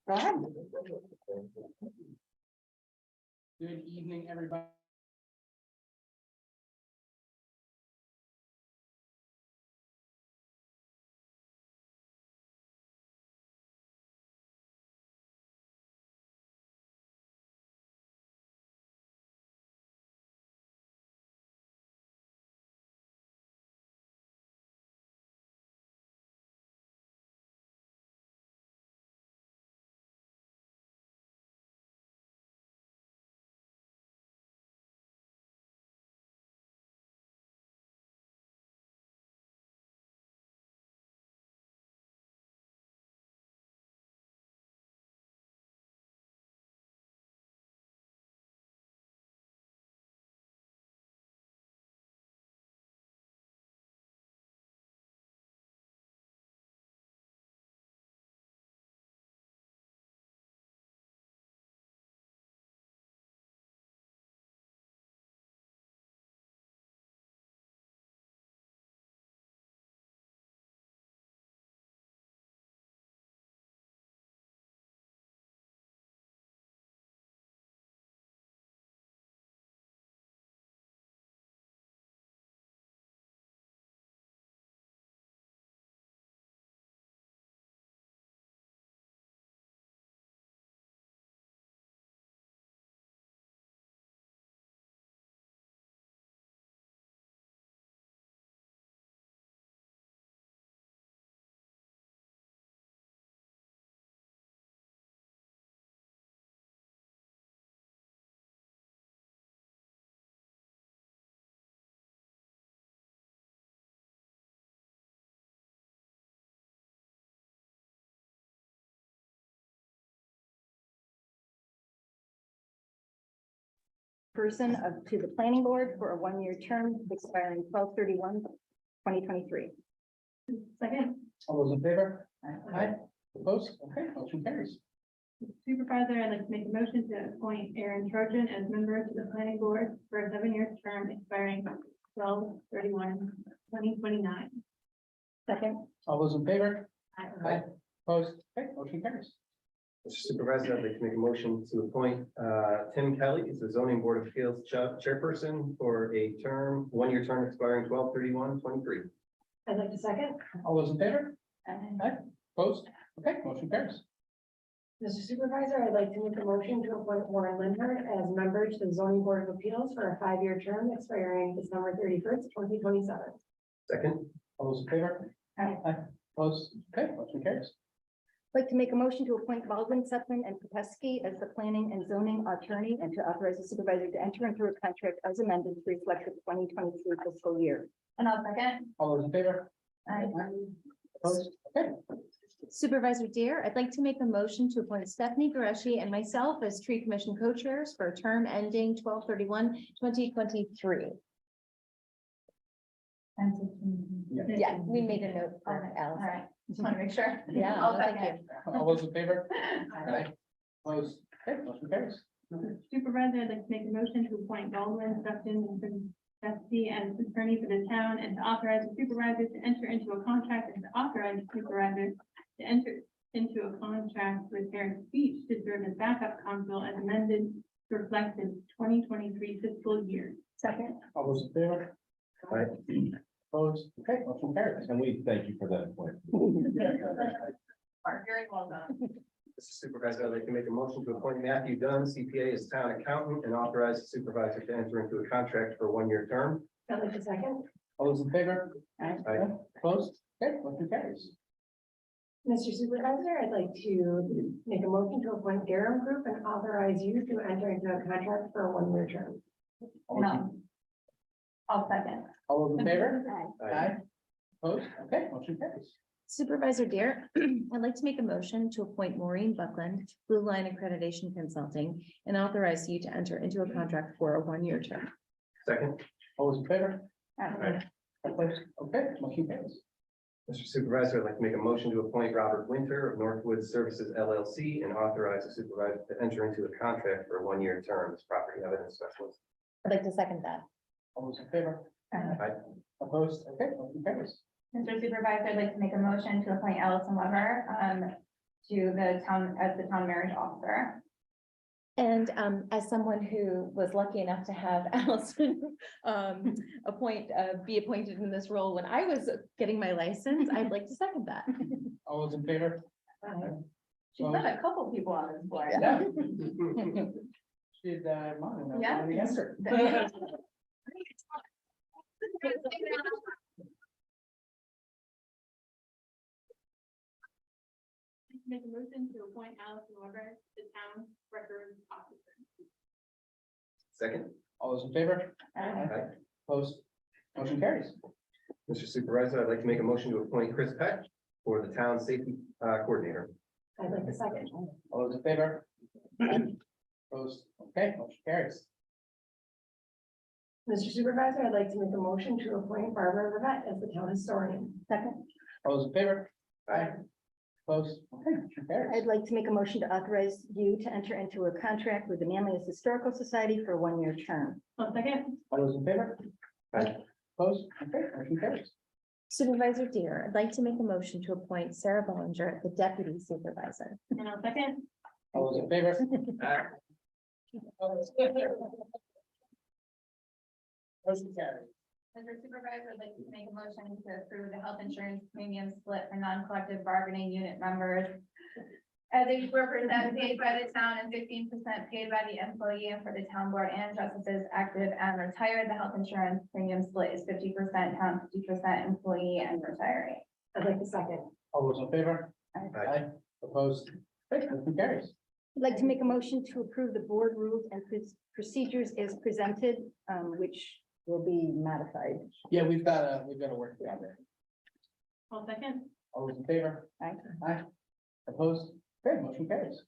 Go ahead. Good evening, everybody. Person to the planning board for a one-year term expiring 12/31/2023. Second. All those in favor? Aye. Opposed? Okay, motion carries. Supervisor, I'd like to make a motion to appoint Aaron Trojan as member to the planning board for a 7-year term expiring 12/31/2029. Second. All those in favor? Aye. Opposed? Okay, motion carries. Mr. Supervisor, I'd like to make a motion to appoint Tim Kelly as the zoning board of appeals chairperson for a term, one-year term expiring 12/31/23. I'd like to second. All those in favor? Aye. Opposed? Okay, motion carries. Mr. Supervisor, I'd like to make a motion to appoint Warren Lindhart as member to the zoning board of appeals for a 5-year term expiring December 31st, 2027. Second. All those in favor? Aye. Opposed? Okay, motion carries. I'd like to make a motion to appoint Baldwin, Sutton, and Kopesky as the planning and zoning attorney and to authorize the supervisor to enter into a contract as amended to reflect the 2023 fiscal year. And I'll second. All those in favor? Aye. Opposed? Okay. Supervisor Deer, I'd like to make a motion to appoint Stephanie Gureshi and myself as tree commission co-chairs for a term ending 12/31/2023. Yeah, we made a note for Alice. All right, just want to make sure. Yeah, I'll no, thank second. All those in favor? Aye. Opposed? Okay, motion carries. Supervisor, I'd like to make a motion to appoint Baldwin, Sutton, and Kopesky as attorney for the town and to authorize the supervisor to enter into a contract and to authorize the supervisor to enter into a contract with Eric Beach to serve as backup counsel as amended to reflect the 2023 fiscal year. Second. All those in favor? Aye. Opposed? Okay, motion carries. And we thank you for that appointment. Very well done. Mr. Supervisor, I'd like to make a motion to appoint Matthew Dunn, CPA, as town accountant and authorize the supervisor to enter into a contract for a one-year term. I'd like to second. All those in favor? Aye. Opposed? Okay, motion carries. Mr. Supervisor, I'd like to make a motion to appoint Durham Group and authorize you to enter into a contract for a 1-year term. No. I'll second. All those in favor? Aye. Opposed? Okay, motion carries. Supervisor Deer, I'd like to make a motion to appoint Maureen Buckland, Blue Line Accreditation Consulting, and authorize you to enter into a contract for a 1-year term. Second. All those in favor? Aye. Opposed? Okay, motion carries. Mr. Supervisor, I'd like to make a motion to appoint Robert Winter of Northwood Services LLC and authorize the supervisor to enter into a contract for a one-year term as property evidence specialist. I'd like to second that. All those in favor? Aye. Opposed? Okay, motion carries. Mr. Supervisor, I'd like to make a motion to appoint Allison Weber to the town, as the town marriage officer. And as someone who was lucky enough to have Allison be appointed in this role when I was getting my license, I'd like to second that. All those in favor? She's got a couple people on this board. Yeah. She's, mine. Yeah. The answer. Make a motion to appoint Allison Weber to town records officer. Second, All those in favor? Aye. Opposed? Motion carries. Mr. Supervisor, I'd like to make a motion to appoint Chris Peck for the town safety coordinator. I'd like to second. All those in favor? Opposed? Okay, motion carries. Mr. Supervisor, I'd like to make a motion to appoint Barbara Rivette as the town historian. Second. All those in favor? Aye. Opposed? Okay, motion carries. I'd like to make a motion to authorize you to enter into a contract with the Manlius Historical Society for a one-year term. One second. All those in favor? Aye. Opposed? Okay, motion carries. Supervisor Deere, I'd like to make a motion to appoint Sarah Bollinger, the deputy supervisor. And I'll second. All those in favor? Motion carries. Mr. Supervisor, I'd like to make a motion to approve the health insurance premium split for non-collective bargaining unit members. As 84% paid by the town and 15% paid by the employee, and for the town board and justices active and retired, the health insurance premium split is 50% town, 50% employee and retiree. I'd like to second. All those in favor? Aye. Opposed? Okay, motion carries. I'd like to make a motion to approve the board rules and procedures as presented, which will be modified. Yeah, we've got to work through that. One second. All those in favor? Aye. Aye. Opposed? Okay, motion carries.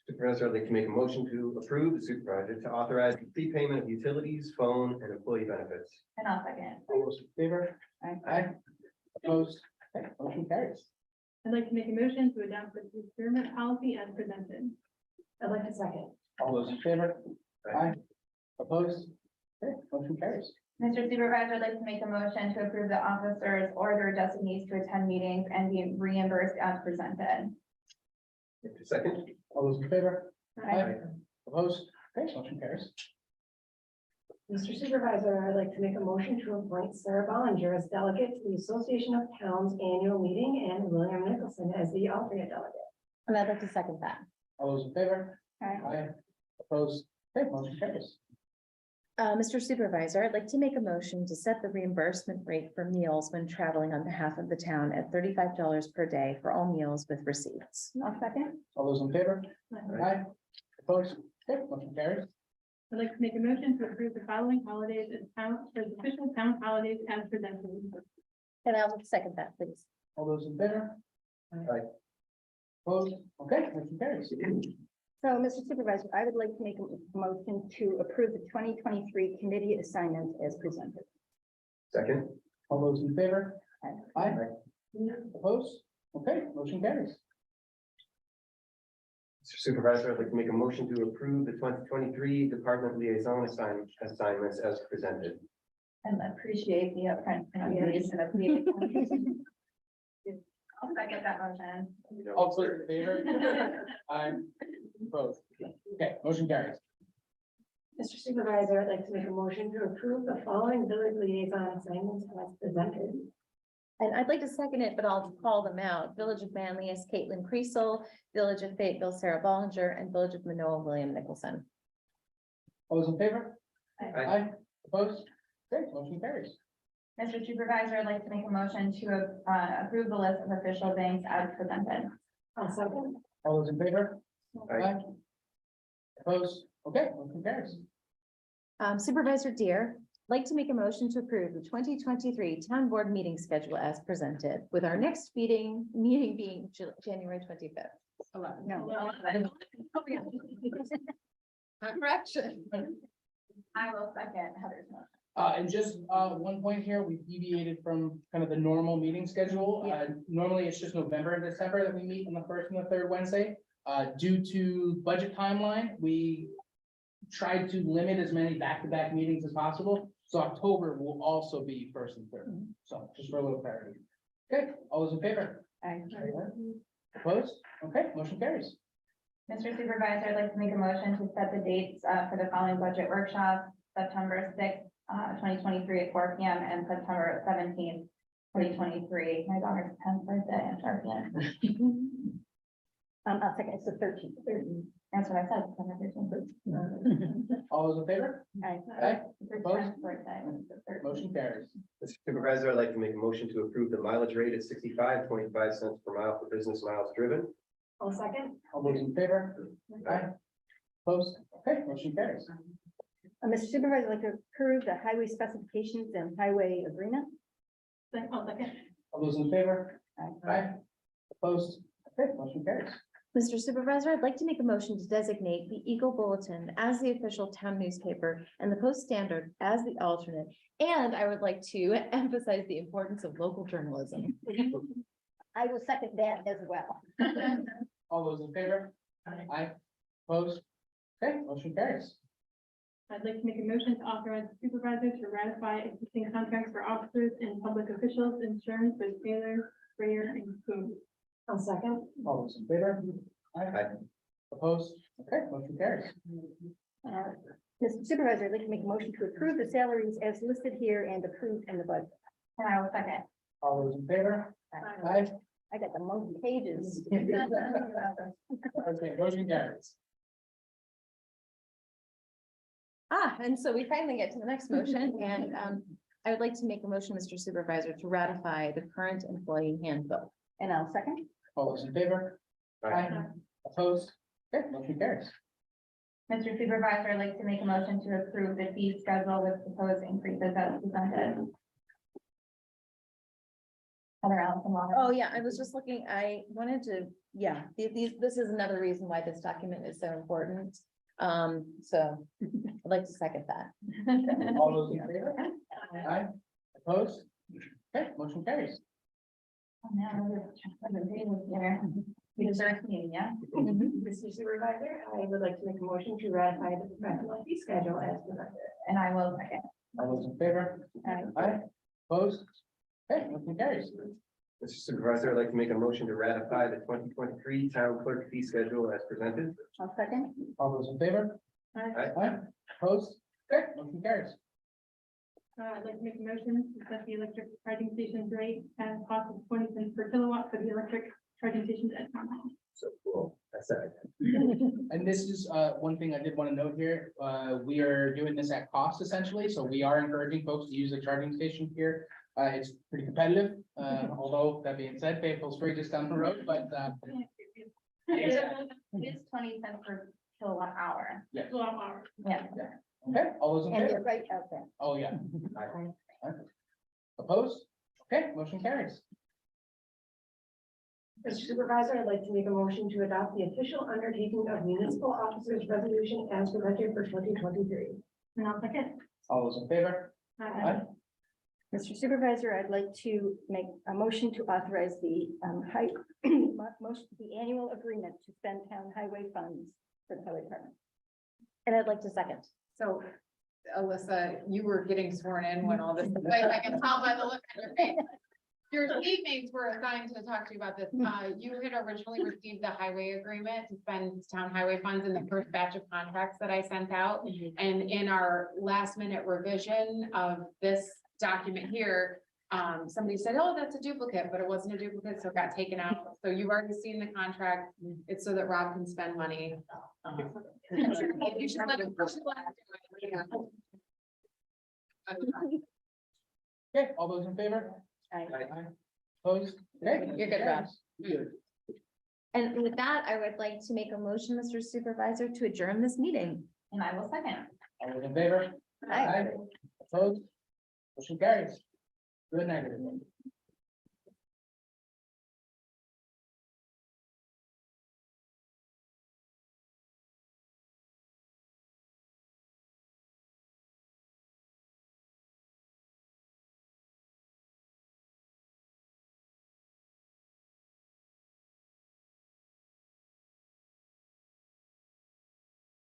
Supervisor, I'd like to make a motion to approve the supervisor to authorize the prepayment of utilities, phone, and employee benefits. And I'll second. All those in favor? Aye. Aye. Opposed? Okay, motion carries. I'd like to make a motion to adopt the procurement policy as presented. I'd like to second. All those in favor? Aye. Aye. Opposed? Okay, motion carries. Mr. Supervisor, I'd like to make a motion to approve the officers or their designees to attend meetings and be reimbursed as presented. Second, All those in favor? Aye. Opposed? Okay, motion carries. Mr. Supervisor, I'd like to make a motion to appoint Sarah Bollinger as delegate to the Association of Towns Annual Meeting and William Nicholson as the alternate delegate. And I'd like to second that. All those in favor? Aye. Aye. Opposed? Okay, motion carries. Mr. Supervisor, I'd like to make a motion to set the reimbursement rate for meals when traveling on behalf of the town at $35 per day for all meals with receipts. I'll second. All those in favor? Aye. Opposed? Okay, motion carries. I'd like to make a motion to approve the following holidays as town, as official town holidays as presented. And I'll second that, please. All those in favor? Aye. Opposed? Okay, motion carries. So, Mr. Supervisor, I would like to make a motion to approve the 2023 committee assignments as presented. second, All those in favor? Aye. Aye. Opposed? Okay, motion carries. Mr. Supervisor, I'd like to make a motion to approve the 2023 department liaison assignments as presented. And appreciate the upfront pronunciation of the. I'll second that motion. All those in favor? Aye. Opposed? Okay, motion carries. Mr. Supervisor, I'd like to make a motion to approve the following village liaison assignments as presented. And I'd like to second it, but I'll call them out. Village of Manlius, Caitlin Creasel, Village of Fayetteville, Sarah Bollinger, and Village of Manoa, William Nicholson. All those in favor? Aye. Opposed? Okay, motion carries. Mr. Supervisor, I'd like to make a motion to approve the list of official banks as presented. I'll second. All those in favor? Aye. Opposed? Okay, motion carries. Supervisor Deere, I'd like to make a motion to approve the 2023 town board meeting schedule as presented, with our next meeting being January 25th. No. Correction. I will second Heather's motion. And just, one point here, we deviated from kind of the normal meeting schedule. Normally it's just November and December that we meet on the first and the third Wednesday. Due to budget timeline, we tried to limit as many back-to-back meetings as possible. So October will also be first and third. So just for a little clarity. Okay, all those in favor? Aye. Opposed? Okay, motion carries. Mr. Supervisor, I'd like to make a motion to set the dates for the following budget workshops, September sixth, 2023 at 4 p.m. and September 17th, 2023. My daughter's 10th birthday at 4 p.m. I'll second, it's the 13th. That's what I said, September 13th. All those in favor? Aye. Aye. It's her Opposed? 10th birthday. Motion carries. Mr. Supervisor, I'd like to make a motion to approve the mileage rate at 65.25 cents per mile for business miles driven. I'll second. All those in favor? Aye. Opposed? Okay, motion carries. Mr. Supervisor, I'd like to approve the highway specifications and highway agreement. I'll second. All those in favor? Aye. Opposed? Okay, motion carries. Mr. Supervisor, I'd like to make a motion to designate the Eagle Bulletin as the official town newspaper and the Post Standard as the alternate. And I would like to emphasize the importance of local journalism. I will second that as well. All those in favor? Aye. Opposed? Okay, motion carries. I'd like to make a motion to authorize the supervisor to ratify existing contracts for officers and public officials insurance with Taylor, Sprayer, and Coon. I'll second. All those in favor? Aye. Opposed? Okay, motion carries. Mr. Supervisor, I'd like to make a motion to approve the salaries as listed here and approved in the budget. And I will second. All those in favor? Aye. I got the monkey pages. Okay, motion carries. And so we finally get to the next motion, and I would like to make a motion, Mr. Supervisor, to ratify the current employee handbook. And I'll second. All those in favor? Aye. Opposed? Okay, motion carries. Mr. Supervisor, I'd like to make a motion to approve the fee schedule with proposed increases as presented. Heather Allison Water. Oh, yeah, I was just looking, I wanted to, yeah, this is another reason why this document is so important. So I'd like to second that. All those in favor? Aye. Opposed? Okay, motion carries. We deserve a meeting, yeah? Mr. Supervisor, I would like to make a motion to ratify the professional fee schedule as presented. And I will second. All those in favor? Aye. Opposed? Okay, motion carries. Mr. Supervisor, I'd like to make a motion to ratify the 2023 town clerk fee schedule as presented. I'll second. All those in favor? Aye. Opposed? Okay, motion carries. I'd like to make a motion to set the electric charging stations rate at a cost of 20 cents per kilowatt for the electric charging stations at town hall. So cool. That's it. And this is one thing I did want to note here. We are doing this at cost essentially, so we are encouraging folks to use the charging station here. It's pretty competitive, although that being said, Fayetteville's free just down the road, but It is 20 cents per kilowatt hour. yes. Kilowatt hour. Yeah. Okay, all those in And favor? you're right out there. Oh, yeah. Aye. Opposed? Okay, motion carries. Mr. Supervisor, I'd like to make a motion to adopt the official undertaking of municipal officers resolution as presented for 2023. And I'll second. All those in favor? Aye. Mr. Supervisor, I'd like to make a motion to authorize the the annual agreement to spend town highway funds for the highway department. And I'd like to second. So, Alyssa, you were getting sworn in when all this, like, I can tell by the look on your face. Your teammates were assigned to talk to you about this. You had originally received the highway agreement to spend town highway funds in the first batch of contracts that I sent out. And in our last minute revision of this document here, somebody said, oh, that's a duplicate, but it wasn't a duplicate, so it got taken out. So you've already seen the contract. It's so that Rob can spend money. You should let him- Okay, all those in favor? Aye. Aye. Opposed? Okay. You're good, Rob. Good. And with that, I would like to make a motion, Mr. Supervisor, to adjourn this meeting. And I will second. All those in favor? Aye. Opposed? Motion carries. Good night, everyone.